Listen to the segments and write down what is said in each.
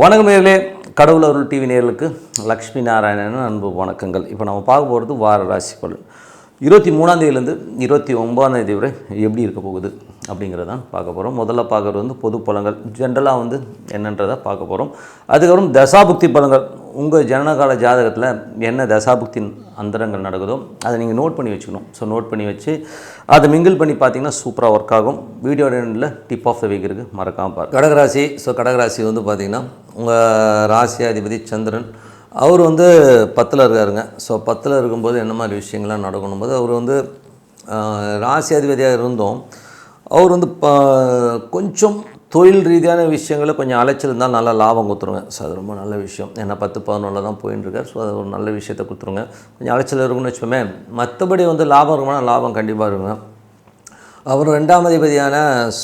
வணக்கம் நேயர்களே, கடவுள் அருள் டிவி நேயர்களுக்கு லக்ஷ்மி நாராயணன் அன்பு வணக்கங்கள். இப்போ நம்ம பார்க்க போகிறது வார ராசி பலன் 23ஆம் தேதியிலேருந்து 29ஆம் தேதி வரை எப்படி இருக்க போகுது அப்படிங்கிறதான் பார்க்க போகிறோம். முதல்ல பார்க்குறது வந்து பொது பலன்கள், ஜென்ரலாக வந்து என்னன்றதை பார்க்க போகிறோம். அதுக்கப்புறம் தசாபுக்தி பலன்கள், உங்கள் ஜனனகால ஜாதகத்தில் என்ன தசாபுக்தி அந்தரங்கள் நடக்குதோ அதை நீங்கள் நோட் பண்ணி வச்சுக்கணும். ஸோ நோட் பண்ணி வச்சு அதை மிங்கிள் பண்ணி பார்த்தீங்கன்னா சூப்பராக ஒர்க் ஆகும். வீடியோ எண்டில் டிப் ஆஃப் த வீக் இருக்குது, மறக்காமல் பாருங்கள். கடகராசி. ஸோ கடகராசி வந்து பார்த்திங்கன்னா உங்கள் ராசி அதிபதி சந்திரன், அவர் வந்து 10ல் இருக்காருங்க. ஸோ 10ல் இருக்கும்போது என்ன மாதிரி விஷயங்கள்லாம் நடக்கணும் போது அவர் வந்து ராசி அதிபதியாக இருந்தோம். அவர் வந்து கொஞ்சம் தொழில் ரீதியான விஷயங்களில் கொஞ்சம் அலைச்சல் இருந்தால் நல்லா லாபம் கொடுத்துருங்க. ஸோ அது ரொம்ப நல்ல விஷயம். ஏன்னா 10-11 தான் போயின்ட்டுருக்கார். ஸோ அது ஒரு நல்ல விஷயத்தை கொடுத்துருங்க. கொஞ்சம் அலைச்சல் இருக்குன்னு வச்சுப்போமே. மற்றபடி வந்து லாபம் இருக்குன்னா லாபம் கண்டிப்பாக இருக்குங்க. அவர் 2ஆம் அதிபதியான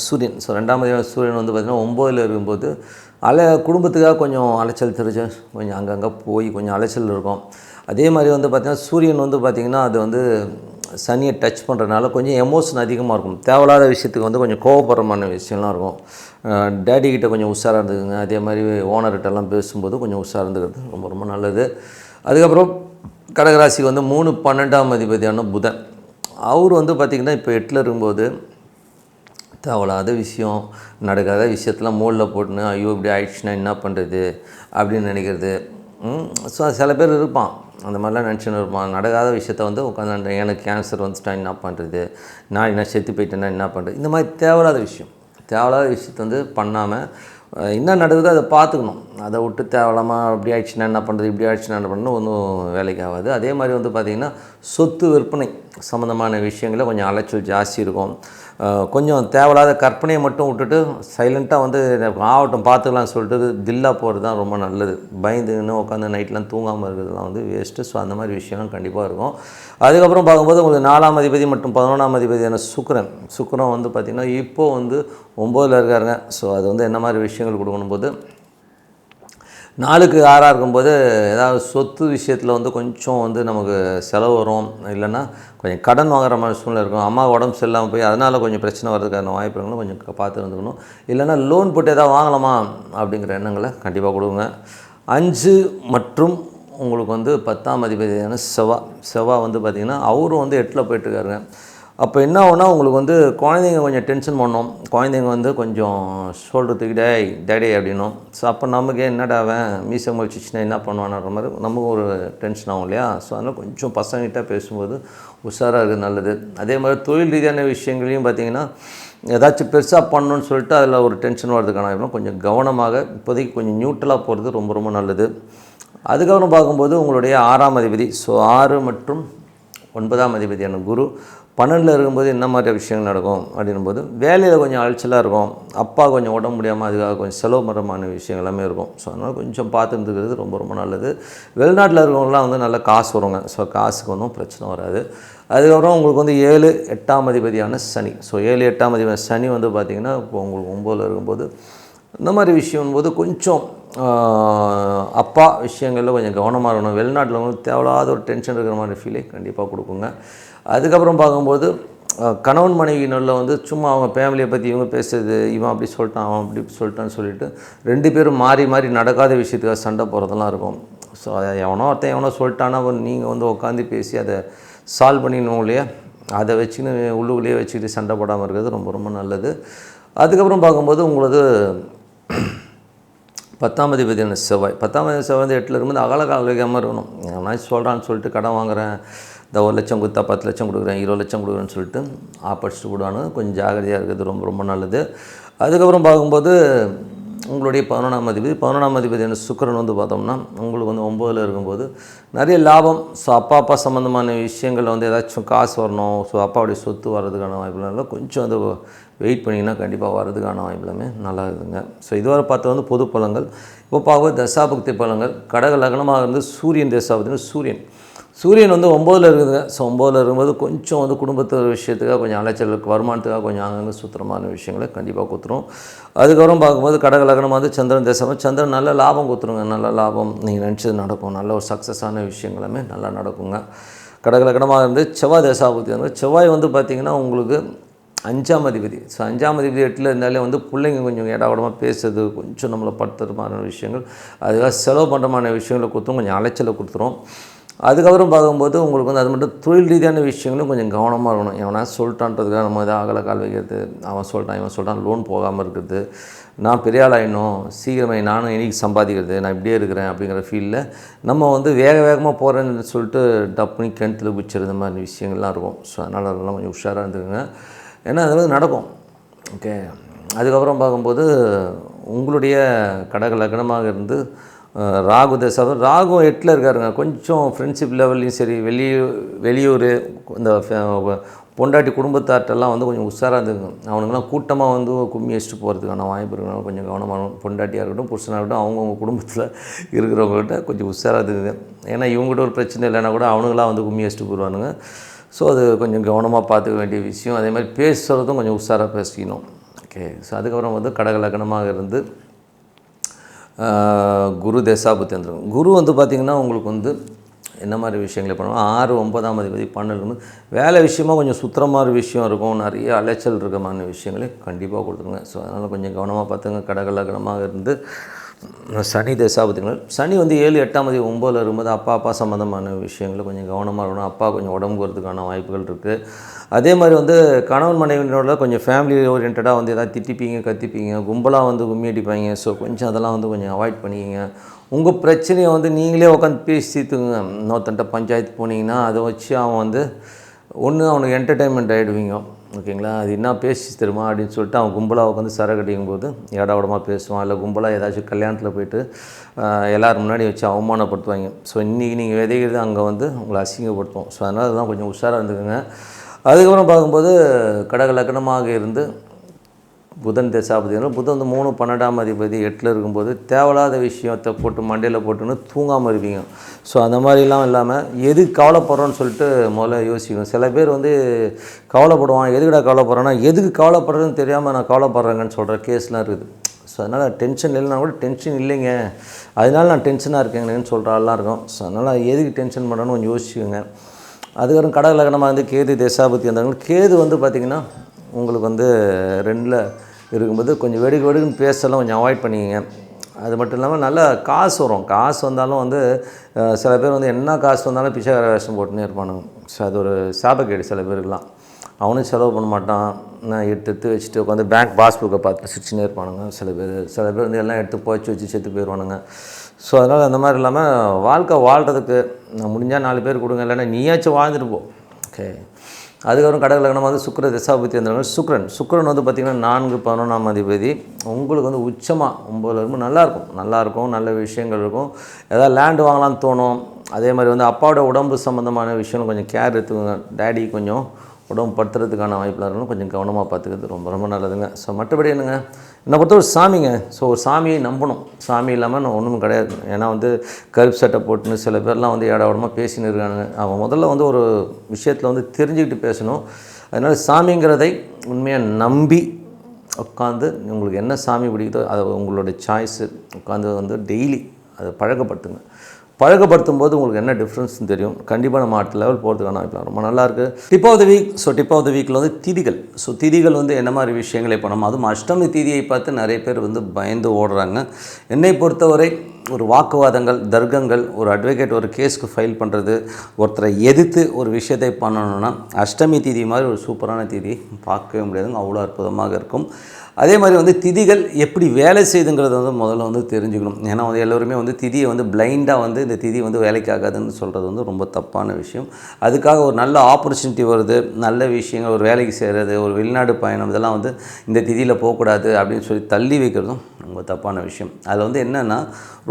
சூரியன். ஸோ 2ஆம் அதிபதியான சூரியன் வந்து பார்த்திங்கன்னா 9ல் இருக்கும்போது குடும்பத்துக்காக கொஞ்சம் அலைச்சல் தெரிஞ்சு கொஞ்சம் அங்கங்கே போய் கொஞ்சம் அலைச்சல் இருக்கும். அதே மாதிரி வந்து பார்த்திங்கன்னா சூரியன் வந்து பார்த்திங்கன்னா அது வந்து சனியை டச் பண்ணுறதுனால கொஞ்சம் எமோஷன் அதிகமாக இருக்கும். தேவையில்லாத விஷயத்துக்கு வந்து கொஞ்சம் கோவப்படுறமான விஷயம்லாம் இருக்கும். டேடிக்கிட்ட கொஞ்சம் உஷாராக இருந்துக்குங்க. அதே மாதிரி ஓனர்கிட்டலாம் பேசும்போது கொஞ்சம் உஷாராக இருந்துக்கிறது ரொம்ப ரொம்ப நல்லது. அதுக்கப்புறம் கடகராசிக்கு வந்து 3-12ஆம் அதிபதியான புதன், அவர் வந்து பார்த்திங்கன்னா இப்போ 8ல் இருக்கும்போது தேவையில்லாத விஷயம், நடக்காத விஷயத்தெலாம் மூலில் போட்டுன்னு ஐயோ இப்படி ஆயிடுச்சுன்னா என்ன பண்ணுறது அப்படின்னு நினைக்கிறது. ஸோ சில பேர் இருப்பான், அந்த மாதிரிலாம் நினச்சின்னு இருப்பான். நடக்காத விஷயத்த வந்து உட்காந்து எனக்கு கேன்சர் வந்துச்சுட்டா என்ன பண்ணுறது, நான் என்ன செத்து போயிட்டேன்னா என்ன பண்ணுறது, இந்த மாதிரி தேவையில்லாத விஷயத்த வந்து பண்ணாமல் என்ன நடக்குதோ அதை பார்த்துக்கணும். அதை விட்டு தேவையில்லாமல் அப்படி ஆயிடுச்சுன்னா என்ன பண்ணுறது, இப்படி ஆயிடுச்சுன்னா என்ன பண்ணணும், ஒன்றும் வேலைக்கு ஆகாது. அதே மாதிரி வந்து பார்த்திங்கன்னா சொத்து விற்பனை சம்மந்தமான விஷயங்களில் கொஞ்சம் அலைச்சல் ஜாஸ்தி இருக்கும். கொஞ்சம் தேவையில்லாத கற்பனையை மட்டும் விட்டுட்டு சைலண்ட்டாக வந்து ஆகட்டும் பார்த்துக்கலாம்னு சொல்லிட்டு தில்லாக போகிறது தான் ரொம்ப நல்லது. பயந்துன்னு உட்காந்து நைட்லாம் தூங்காமல் இருக்கிறதுலாம் வந்து வேஸ்ட்டு. ஸோ அந்த மாதிரி விஷயம்லாம் கண்டிப்பாக இருக்கும். அதுக்கப்புறம் பார்க்கும்போது உங்களுக்கு 4ஆம் அதிபதி மற்றும் 11ஆம் அதிபதியான சுக்கிரன் வந்து பார்த்திங்கன்னா இப்போது வந்து 9ல் இருக்காருங்க. ஸோ அது வந்து என்ன மாதிரி விஷயங்கள் கொடுக்கணும் போது 4க்கு 6ஆக இருக்கும்போது ஏதாவது சொத்து விஷயத்தில் வந்து கொஞ்சம் வந்து நமக்கு செலவு வரும். இல்லைன்னா கொஞ்சம் கடன் வாங்குற மாதிரி சூழ்நிலை இருக்கும். அம்மா உடம்பு சரியில்லாமல் போய் அதனால் கொஞ்சம் பிரச்சனை வர்றதுக்கான வாய்ப்புகளும் கொஞ்சம் பார்த்து இருந்துக்கணும். இல்லைன்னா லோன் போட்டு எதாவது வாங்கலாமா அப்படிங்கிற எண்ணங்களை கண்டிப்பாக கொடுங்க. 5 மற்றும் உங்களுக்கு வந்து 10ஆம் அதிபதியான செவ்வாய் வந்து பார்த்திங்கன்னா அவரும் வந்து 8ல் போயிட்டுருக்காருங்க. அப்போ என்ன ஆகுனா உங்களுக்கு வந்து குழந்தைங்க கொஞ்சம் டென்ஷன் பண்ணோம். குழந்தைங்க வந்து கொஞ்சம் சொல்கிறதுக்கு டேடி அப்படின்னும். ஸோ அப்போ நமக்கு என்னடாவேன் மீசை முழிச்சிச்சுன்னா என்ன பண்ணுவான்ற மாதிரி நமக்கு ஒரு டென்ஷன் ஆகும் இல்லையா. ஸோ அதனால் கொஞ்சம் பசங்கிட்ட பேசும்போது உஷாராக இருக்குது நல்லது. அதே மாதிரி தொழில் ரீதியான விஷயங்களையும் பார்த்திங்கன்னா ஏதாச்சும் பெருசாக பண்ணணுன்னு சொல்லிட்டு அதில் ஒரு டென்ஷன் வர்றதுக்கான கொஞ்சம் கவனமாக இப்போதைக்கு கொஞ்சம் நியூட்ரலாக போகிறது ரொம்ப ரொம்ப நல்லது. அதுக்கப்புறம் பார்க்கும்போது உங்களுடைய 6ஆம் அதிபதி, ஸோ 6 மற்றும் 9ஆம் அதிபதியான குரு 12ல் இருக்கும்போது என்ன மாதிரி விஷயங்கள் நடக்கும் அப்படின்னும்போது வேலையில் கொஞ்சம் அலைச்சலாக இருக்கும். அப்பா கொஞ்சம் உடம்பு முடியாமல் அதுக்காக கொஞ்சம் செலவு மரமான விஷயங்கள் எல்லாமே இருக்கும். ஸோ அதனால் கொஞ்சம் பார்த்து இருந்துக்கிறது ரொம்ப ரொம்ப நல்லது. வெளிநாட்டில் இருக்கவங்களாம் வந்து நல்ல காசு வருங்க. ஸோ காசுக்கு ஒன்றும் பிரச்சனை வராது. அதுக்கப்புறம் உங்களுக்கு வந்து 7-8ஆம் அதிபதியான சனி. ஸோ 7-8ஆம் அதிபதியான சனி வந்து பார்த்திங்கன்னா இப்போ உங்களுக்கு 9ல் இருக்கும்போது இந்த மாதிரி விஷயம் போது கொஞ்சம் அப்பா விஷயங்களில் கொஞ்சம் கவனமாக இருக்கணும். வெளிநாட்டில் வந்து தேவையில்லாத ஒரு டென்ஷன் இருக்கிற மாதிரி ஃபீலை கண்டிப்பாக கொடுக்குங்க. அதுக்கப்புறம் பார்க்கும்போது கணவன் மனைவியினரில் வந்து சும்மா அவங்க ஃபேமிலியை பற்றி இவங்க பேசுறது, இவன் அப்படி சொல்லிட்டான் அவன் அப்படி சொல்லிட்டான்னு சொல்லிட்டு 2 பேரும் மாறி மாறி நடக்காத விஷயத்துக்காக சண்டை போகிறதெல்லாம் இருக்கும். ஸோ எவனோ சொல்லிட்டான்னா நீங்கள் வந்து உட்காந்து பேசி அதை சால்வ் பண்ணிடணும் இல்லையா. அதை வச்சுன்னு உள்ளுக்குள்ளேயே வச்சுக்கிட்டு சண்டை போடாமல் இருக்கிறது ரொம்ப ரொம்ப நல்லது. அதுக்கப்புறம் பார்க்கும்போது உங்களுக்கு 10ஆம் அதிபதியான செவ்வாய் வந்து 8ல் இருக்கும்போது அகலகாலிகமாக இருக்கணும். நான் சொல்கிறான்னு சொல்லிட்டு கடன் வாங்குகிறேன், இந்த 1 லட்சம் கொடுத்தா 10 லட்சம் கொடுக்குறேன், 20 லட்சம் கொடுக்குறேன்னு சொல்லிட்டு ஆப்படிச்சுட்டு விடுவானு கொஞ்சம் ஜாகிரதையாக இருக்கிறது ரொம்ப ரொம்ப நல்லது. அதுக்கப்புறம் பார்க்கும்போது உங்களுடைய 11ஆம் அதிபதியான சுக்கிரன் வந்து பார்த்தோம்னா உங்களுக்கு வந்து 9ல் இருக்கும்போது நிறைய லாபம். ஸோ அப்பா சம்மந்தமான விஷயங்களில் வந்து ஏதாச்சும் காசு வரணும், ஸோ அப்பாவுடைய சொத்து வர்றதுக்கான வாய்ப்புலாம் கொஞ்சம் வந்து வெயிட் பண்ணிங்கன்னா கண்டிப்பாக வர்றதுக்கான வாய்ப்புலாமே நல்லா இருக்குதுங்க. ஸோ இதுவரை பார்த்து வந்து பொது பலன்கள். இப்போ பார்க்கும்போது தசாபக்தி பலன்கள். கடக லக்னமாக இருந்து சூரியன் தசாபக்தின்னு சூரியன் வந்து 9ல் இருக்குதுங்க. ஸோ 9ல் இருக்கும்போது கொஞ்சம் வந்து குடும்பத்து விஷயத்துக்காக கொஞ்சம் அலைச்சலுக்கு வருமானத்துக்காக கொஞ்சம் அங்கங்கே சுத்தமான விஷயங்களை கண்டிப்பாக கொடுத்துரும். அதுக்கப்புறம் பார்க்கும்போது கடக லக்னமாக வந்து சந்திரன் சந்திரன் நல்ல லாபம் கொடுத்துருங்க. நல்ல லாபம் நீங்கள் நினச்சது நடக்கும். நல்ல ஒரு சக்ஸஸான விஷயங்களுமே நல்லா நடக்குங்க. கடக லக்னமாக இருந்து செவ்வாய் தசாபக்தி வந்து செவ்வாய் வந்து பார்த்திங்கன்னா உங்களுக்கு 5ஆம் அதிபதி. ஸோ 5ஆம் அதிபதி 8ல் இருந்தாலே வந்து பிள்ளைங்க கொஞ்சம் ஏடாவிடமாக பேசுறது, கொஞ்சம் நம்மளை படுத்துறமான விஷயங்கள், அதுக்காக செலவு பண்ணுறமான விஷயங்களை கொடுத்துரும், கொஞ்சம் அலைச்சலை கொடுத்துரும். அதுக்கப்புறம் பார்க்கும்போது உங்களுக்கு வந்து அது மட்டும் தொழில் ரீதியான விஷயங்களும் கொஞ்சம் கவனமாக இருக்கணும். எவனா சொல்லிட்டான்றதுக்காக நம்ம எதாவது அகல கால் வைக்கிறது, அவன் சொல்லிட்டான் இவன் சொல்லிட்டான் லோன் போகாமல் இருக்கிறது, நான் பெரிய ஆள் ஆகிடணும், சீக்கிரமாக நானும் இன்றைக்கி சம்பாதிக்கிறது, நான் இப்படியே இருக்கிறேன் அப்படிங்கிற ஃபீலில் நம்ம வந்து வேகமாக போகிறேன்னு சொல்லிட்டு டப்புனி கிணத்துல பிடிச்சிரு, இந்த மாதிரி விஷயங்கள்லாம் இருக்கும். ஸோ அதனால் அதெல்லாம் கொஞ்சம் உஷாராக இருந்துக்குங்க. ஏன்னா அதெல்லாம் நடக்கும். ஓகே. அதுக்கப்புறம் பார்க்கும்போது உங்களுடைய கடக லக்னமாக இருந்து ராகு தசை, ராகு 8ல் இருக்காருங்க. கொஞ்சம் ஃப்ரெண்ட்ஷிப் லெவல்லையும் சரி, வெளியூர் இந்த பொண்டாட்டி குடும்பத்தார்ட்டெல்லாம் வந்து கொஞ்சம் உஷாராக இருந்துங்க. அவனுங்கெல்லாம் கூட்டமாக வந்து கும்மி வச்சுட்டு போகிறதுக்கான வாய்ப்பு இருக்கணும். கொஞ்சம் கவனமாக பொண்டாட்டியாக இருக்கட்டும், புருஷனாக இருக்கட்டும், அவங்கவுங்க குடும்பத்தில் இருக்கிறவங்ககிட்ட கொஞ்சம் உஷாராக இருக்குங்க. ஏன்னா இவங்ககிட்ட ஒரு பிரச்சனை இல்லைன்னா கூட அவனுங்களாம் வந்து கும்மி வச்சுட்டு போயிடுவானுங்க. ஸோ அது கொஞ்சம் கவனமாக பார்த்துக்க வேண்டிய விஷயம். அதே மாதிரி பேசுகிறதும் கொஞ்சம் உஷாராக பேசிக்கணும். ஓகே. ஸோ அதுக்கப்புறம் வந்து கடக லக்னமாக இருந்து குரு தசாபுத்தி வந்துடும். குரு வந்து பார்த்திங்கன்னா உங்களுக்கு வந்து என்ன மாதிரி விஷயங்களை பண்ணுவோம், 6 9ஆம் அதிபதி 12 வேலை விஷயமாக கொஞ்சம் சுற்றுற மாதிரி விஷயம் இருக்கும், நிறைய அலைச்சல் இருக்கிற மாதிரி விஷயங்களே கண்டிப்பாக கொடுத்துருங்க. ஸோ அதனால் கொஞ்சம் கவனமாக பார்த்துங்க. கடக லக்னமாக இருந்து சனி தசாபதிகள், சனி வந்து 7 8ஆம் அதிபதி 9ல் இருக்கும்போது அப்பா சம்மந்தமான விஷயங்களை கொஞ்சம் கவனமாக இருக்கணும். அப்பா கொஞ்சம் உடம்பு வரதுக்கான வாய்ப்புகள் இருக்குது. அதே மாதிரி வந்து கணவன் மனைவினோட கொஞ்சம் ஃபேமிலி ஓரியன்டாக வந்து எதாவது திட்டிப்பீங்க, கத்திப்பீங்க, கும்பலாக வந்து கும்மி அடிப்பாங்க. ஸோ கொஞ்சம் அதெல்லாம் வந்து கொஞ்சம் அவாய்ட் பண்ணிக்கிங்க. உங்கள் பிரச்சனையை வந்து நீங்களே உட்காந்து பேசி தீர்த்துக்குங்க. இன்னொருத்தன்ட்ட பஞ்சாயத்து போனீங்கன்னா அதை வச்சு அவன் வந்து ஒன்று அவனுக்கு என்டர்டெயின்மெண்ட் ஆகிடுவீங்க. ஓகேங்களா. அது என்ன பேசி தருமா அப்படின்னு சொல்லிட்டு அவன் கும்பலாக உட்காந்து சரக்கடிக்கும் போது ஏடாவிடமாக பேசுவான். இல்லை கும்பலாக ஏதாச்சும் கல்யாணத்தில் போய்ட்டு எல்லோரும் முன்னாடி வச்சு அவமானப்படுத்துவாங்க. ஸோ இன்றைக்கி நீங்கள் விதைக்கிறது அங்கே வந்து உங்களை அசிங்கப்படுத்துவோம். ஸோ அதனால் அதுதான் கொஞ்சம் உஷாராக இருந்துக்குங்க. அதுக்கப்புறம் பார்க்கும்போது கடக லக்னமாக இருந்து புதன் தசாபதிகள், புதன் வந்து 3 12ஆம் அதிபதி 8ல் இருக்கும்போது தேவையில்லாத விஷயத்தை போட்டு மண்டையில் போட்டுன்னு தூங்காமல் இருப்பீங்க. ஸோ அந்த மாதிரிலாம் இல்லாமல் எதுக்கு கவலைப்படுறோன்னு சொல்லிட்டு முதல்ல யோசிக்கணும். சில பேர் வந்து கவலைப்படுவான், எதுக்குடா கவலைப்படுறேன்னா எதுக்கு கவலைப்படுறதுன்னு தெரியாமல் நான் கவலைப்படுறேங்கன்னு சொல்கிற கேஸ்லாம் இருக்குது. ஸோ அதனால் டென்ஷன் இல்லைன்னா கூட டென்ஷன் இல்லைங்க, அதனால நான் டென்ஷனாக இருக்கேங்கன்னு சொல்கிற ஆள்லாம் இருக்கும். ஸோ அதனால் எதுக்கு டென்ஷன் பண்ணுறேன்னு கொஞ்சம் யோசிச்சுக்கோங்க. அதுக்கப்புறம் கடக லக்னமாக வந்து கேது தசாபதி வந்தாங்க. கேது வந்து பார்த்திங்கன்னா உங்களுக்கு வந்து 2ல் இருக்கும்போது கொஞ்சம் வெடுக்குன்னு பேசலாம் கொஞ்சம் அவாய்ட் பண்ணிக்கங்க. அது மட்டும் இல்லாமல் நல்லா காசு வரும். காசு வந்தாலும் வந்து சில பேர் வந்து என்ன காசு வந்தாலும் பிச்சைக்கார வேஷம் போட்டுன்னே இருப்பானுங்க. ஸோ அது ஒரு சாபக்கேடு சில பேருக்குலாம். அவனும் செலவு பண்ண மாட்டான், நான் எடுத்து வச்சுட்டு உட்காந்து பேங்க் பாஸ்புக்கை பார்த்து சிரிச்சுன்னே இருப்பானுங்க. சில பேர் வந்து எல்லாம் எடுத்து போய்ச்சி வச்சு செத்து போயிடுவானுங்க. ஸோ அதனால் அந்த மாதிரி இல்லாமல் வாழ்க்கை வாழ்கிறதுக்கு நான் முடிஞ்சால் 4 பேர் கொடுங்க, இல்லைன்னா நீயாச்சும் வாழ்ந்துட்டு போ. ஓகே. அதுக்கப்புறம் கடக லக்னமாக வந்து சுக்கிர தசாபுத்தி வந்தவங்க சுக்கிரன் வந்து பார்த்திங்கன்னா 4 11ஆம் அதிபதி உங்களுக்கு வந்து உச்சமாக 9ல் இருக்கும். நல்லாயிருக்கும், நல்ல விஷயங்கள் இருக்கும். ஏதாவது லேண்டு வாங்கலாம்னு தோணும். அதே மாதிரி வந்து அப்பாவோட உடம்பு சம்மந்தமான விஷயம் கொஞ்சம் கேர் எடுத்துக்கோங்க. டேடி கொஞ்சம் உடம்பு படுத்துறதுக்கான வாய்ப்பில் இருக்கணும். கொஞ்சம் கவனமாக பார்த்துக்கிறது ரொம்ப நல்லதுங்க. ஸோ மற்றபடி என்னங்க, என்னை பொறுத்த ஒரு சாமிங்க. ஸோ ஒரு சாமியை நம்பணும். சாமி இல்லாமல் நான் ஒன்றும் கிடையாது. ஏன்னா வந்து கருப்பு சட்டை போட்டுன்னு சில பேர்லாம் வந்து ஏடாவிடமாக பேசின்னு இருக்காங்க. அவன் முதல்ல வந்து ஒரு விஷயத்தில் வந்து தெரிஞ்சுக்கிட்டு பேசணும். அதனால் சாமிங்கிறதை உண்மையாக நம்பி உட்காந்து உங்களுக்கு என்ன சாமி பிடிக்குதோ அதை உங்களோட சாய்ஸு உட்காந்து வந்து டெய்லி அதை பழக்கப்படுத்தும் போது உங்களுக்கு என்ன டிஃப்ரென்ஸ்னு தெரியும். கண்டிப்பாக நம்ம அடுத்த லெவல் போகிறதுக்கான வாய்ப்பு ரொம்ப நல்லாயிருக்கு. Tip of the week. So tip of the வீக்கில் வந்து திதிகள். ஸோ திதிகள் வந்து என்ன மாதிரி விஷயங்களை பண்ணணும், அதுவும் அஷ்டமி திதியை பார்த்து நிறைய பேர் வந்து பயந்து ஓடுறாங்க. என்னை பொறுத்தவரை ஒரு வாக்குவாதங்கள், தர்க்கங்கள், ஒரு அட்வொகேட் ஒரு கேஸ்க்கு ஃபைல் பண்ணுறது, ஒருத்தரை எதிர்த்து ஒரு விஷயத்தை பண்ணணுன்னா அஷ்டமி திதி மாதிரி ஒரு சூப்பரான திதி பார்க்கவே முடியாதுங்க. அவ்வளோ அற்புதமாக இருக்கும். அதே மாதிரி வந்து திதிகள் எப்படி வேலை செய்யுதுங்கிறத வந்து முதல்ல வந்து தெரிஞ்சுக்கணும். ஏன்னா வந்து எல்லோருமே வந்து திதியை வந்து பிளைண்டாக வந்து இந்த திதி வந்து வேலைக்கு ஆகாதுன்னு சொல்கிறது வந்து ரொம்ப தப்பான விஷயம். அதுக்காக ஒரு நல்ல ஆப்பர்ச்சுனிட்டி வருது, நல்ல விஷயங்கள், ஒரு வேலைக்கு செய்கிறது, ஒரு வெளிநாடு பயணம், இதெல்லாம் வந்து இந்த திதியில் போகக்கூடாது அப்படின்னு சொல்லி தள்ளி வைக்கிறதும் ரொம்ப தப்பான விஷயம். அதில் வந்து என்னென்னா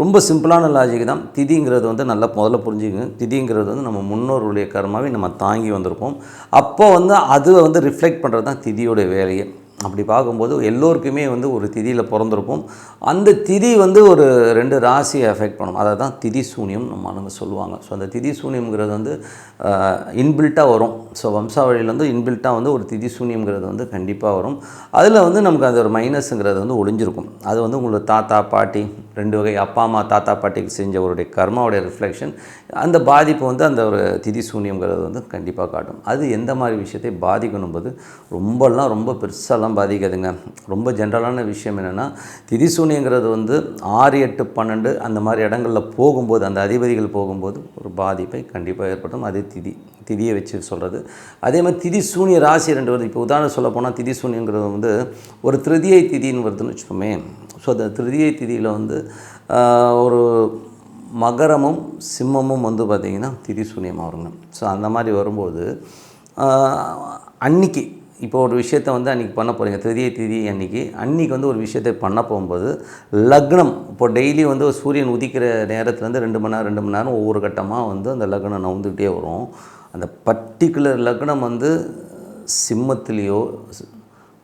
ரொம்ப சிம்பிளான லாஜிக் தான். திதிங்கிறது வந்து நல்லா முதல்ல புரிஞ்சுக்கங்க. திதிங்கிறது வந்து நம்ம முன்னோருடைய கர்மாவை நம்ம தாங்கி வந்திருப்போம். அப்போ வந்து அது வந்து ரிஃப்ளெக்ட் பண்ணுறது தான் திதியோடைய வேலையை. அப்படி பார்க்கும்போது எல்லோருக்குமே வந்து ஒரு திதியில் பிறந்திருப்போம். அந்த திதி வந்து ஒரு 2 ராசியை எஃபெக்ட் பண்ணும். அதை தான் திதி சூனியம் நம்ம ஆளுங்க சொல்லுவாங்க. ஸோ அந்த திதி சூனியம்ங்கிறது வந்து இன்பில்ட்டாக வரும். ஸோ வம்சாவழியில் வந்து இன்பில்ட்டாக வந்து ஒரு திதி சூனியம்ங்கிறது வந்து கண்டிப்பாக வரும். அதில் வந்து நமக்கு அது ஒரு மைனஸுங்கிறது வந்து ஒளிஞ்சிருக்கும். அது வந்து உங்களோட தாத்தா பாட்டி 2 வகை அப்பா அம்மா தாத்தா பாட்டிக்கு செஞ்சவருடைய கர்மாவுடைய ரிஃப்ளெக்ஷன் அந்த பாதிப்பு வந்து அந்த ஒரு திதி சூனியம்ங்கிறது வந்து கண்டிப்பாக காட்டும். அது எந்த மாதிரி விஷயத்தை பாதிக்கணும் போது ரொம்ப பெருசாலாம் பாதிக்காதுங்க. ரொம்ப ஜென்ரலான விஷயம் என்னென்னா திதி சூனியங்கிறது வந்து 6, 8, 12 அந்த மாதிரி இடங்களில் போகும்போது அந்த அதிபதிகள் போகும்போது ஒரு பாதிப்பை கண்டிப்பாக ஏற்படும். அது திதியை வச்சு சொல்கிறது. அதே மாதிரி திதி சூனிய ராசி 2 வருது. இப்போ உதாரணம் சொல்ல போனால் திதி சூனியங்கிறது வந்து ஒரு திருதியை திதின்னு வருதுன்னு வச்சுக்கோமே. ஸோ அந்த திருதியை திதியில் வந்து ஒரு மகரமும் சிம்மமும் வந்து பார்த்திங்கன்னா திதி சூனியமாக வருங்க. ஸோ அந்த மாதிரி வரும்போது அன்னைக்கு இப்போ ஒரு விஷயத்தை வந்து அன்றைக்கி பண்ண போகிறீங்க திருதியை திதி அன்றைக்கி வந்து ஒரு விஷயத்தை பண்ண போகும்போது லக்னம் இப்போ டெய்லி வந்து சூரியன் உதிக்கிற நேரத்துலேருந்து 2 மணி நேரம் ஒவ்வொரு கட்டமாக வந்து அந்த லக்னம் நவுந்துகிட்டே வரும். அந்த பர்டிகுலர் லக்னம் வந்து சிம்மத்திலேயோ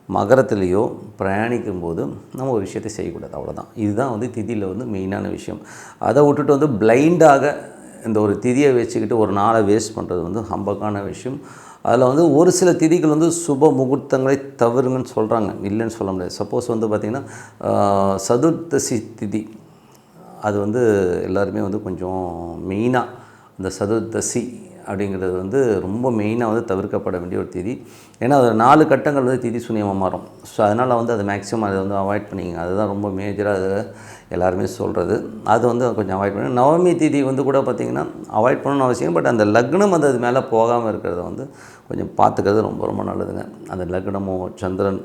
மகரத்துலேயோ பிரயாணிக்கும் போது நம்ம ஒரு விஷயத்தை செய்யக்கூடாது. அவ்வளோதான். இதுதான் வந்து திதியில் வந்து மெயினான விஷயம். அதை விட்டுட்டு வந்து பிளைண்டாக இந்த ஒரு திதியை வச்சுக்கிட்டு ஒரு நாளை வேஸ்ட் பண்ணுறது வந்து ஹம்பக்கான விஷயம். அதில் வந்து ஒரு சில திதிகள் வந்து சுப முகூர்த்தங்களை தவிருங்கன்னு சொல்கிறாங்க, இல்லைன்னு சொல்ல முடியாது. சப்போஸ் வந்து பார்த்திங்கன்னா சதுர்த்தசி திதி அது வந்து எல்லாருமே வந்து கொஞ்சம் மெயினாக இந்த சதுர்த்தசி அப்படிங்கிறது வந்து ரொம்ப மெயினாக வந்து தவிர்க்கப்பட வேண்டிய ஒரு திதி. ஏன்னா அது 4 கட்டங்கள் வந்து திதி சூனியமாக மாறும். ஸோ அதனால் வந்து அது மேக்ஸிமம் அதை வந்து அவாய்ட் பண்ணிங்க. அதுதான் ரொம்ப மேஜராக அதை எல்லாருமே சொல்கிறது. அது வந்து கொஞ்சம் அவாய்ட் பண்ணி நவமி திதி வந்து கூட பார்த்திங்கன்னா அவாய்ட் பண்ணணும்னு அவசியம். பட் அந்த லக்னம் அது மேலே போகாமல் இருக்கிறத வந்து கொஞ்சம் பார்த்துக்கிறது ரொம்ப நல்லதுங்க. அந்த லக்னமோ சந்திரன்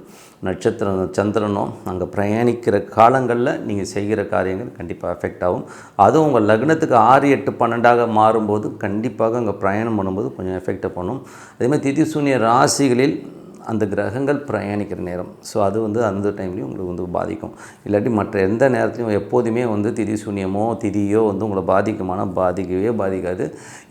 நட்சத்திரம் சந்திரனோ அங்கே பிரயாணிக்கிற காலங்களில் நீங்கள் செய்கிற காரியங்கள் கண்டிப்பாக எஃபெக்ட் ஆகும். அதுவும் உங்கள் லக்னத்துக்கு 6, 8, 12 மாறும்போது கண்டிப்பாக அங்கே பிரயாணம் பண்ணும்போது கொஞ்சம் எஃபெக்டை பண்ணும். அதேமாதிரி திதி சூனிய ராசிகளில் அந்த கிரகங்கள் பிரயாணிக்கிற நேரம். ஸோ அது வந்து அந்த டைம்லேயும் உங்களுக்கு வந்து பாதிக்கும். இல்லாட்டி மற்ற எந்த நேரத்துலையும் எப்போதுமே வந்து திதி சூன்யமோ திதியோ வந்து உங்களை பாதிக்கவே பாதிக்காது.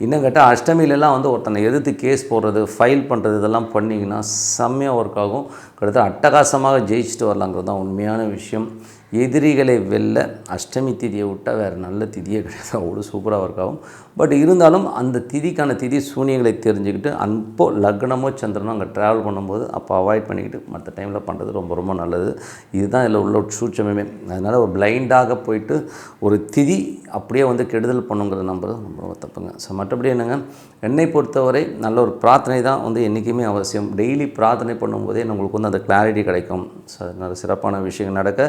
இன்னும் கேட்டால் அஷ்டமியிலலாம் வந்து ஒருத்தனை எதிர்த்து கேஸ் போடுறது ஃபைல் பண்ணுறது இதெல்லாம் பண்ணிங்கன்னா செம்மையாக ஒர்க் ஆகும். கிட்டத்தட்ட அட்டகாசமாக ஜெயிச்சுட்டு வரலாங்கிறது தான் உண்மையான விஷயம். எதிரிகளை வெல்ல அஷ்டமி திதியை விட்டால் வேறு நல்ல திதியே கிடையாது. அவ்வளோ சூப்பராக ஒர்க் ஆகும். பட் இருந்தாலும் அந்த திதிக்கான திதி சூனியங்களை தெரிஞ்சுக்கிட்டு அப்போது லக்னமோ சந்திரனோ அங்கே ட்ராவல் பண்ணும்போது அப்போ அவாய்ட் பண்ணிக்கிட்டு மற்ற டைமில் பண்ணுறது ரொம்ப நல்லது. இதுதான் இதில் உள்ள சூட்சமே. அதனால் ஒரு பிளைண்டாக போயிட்டு ஒரு திதி அப்படியே வந்து கெடுதல் பண்ணுங்கிறத நம்புறது ரொம்ப தப்புங்க. ஸோ மற்றபடி என்னங்க, என்னை பொறுத்தவரை நல்ல ஒரு பிரார்த்தனை தான் வந்து என்றைக்குமே அவசியம். டெய்லி பிரார்த்தனை பண்ணும்போதே நம்மளுக்கு வந்து அந்த கிளாரிட்டி கிடைக்கும். ஸோ நல்ல சிறப்பான விஷயங்கள் நடக்க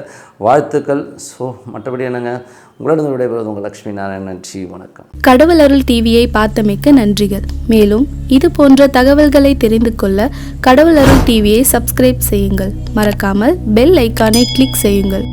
வாழ்த்துக்கள். ஸோ மற்றபடி என்னங்க, உங்களிடம் விடைபெறுவது உங்கள் லக்ஷ்மி நாராயணன். நன்றி, வணக்கம். கடவுள் அருள் டிவியை பார்த்தமைக்கு நன்றிகள். மேலும் இது போன்ற தகவல்களை தெரிந்து கொள்ள கடவுள் அருள் டிவியை சப்ஸ்கிரைப் செய்யுங்கள். மறக்காமல் பெல் ஐக்கானை கிளிக் செய்யுங்கள்.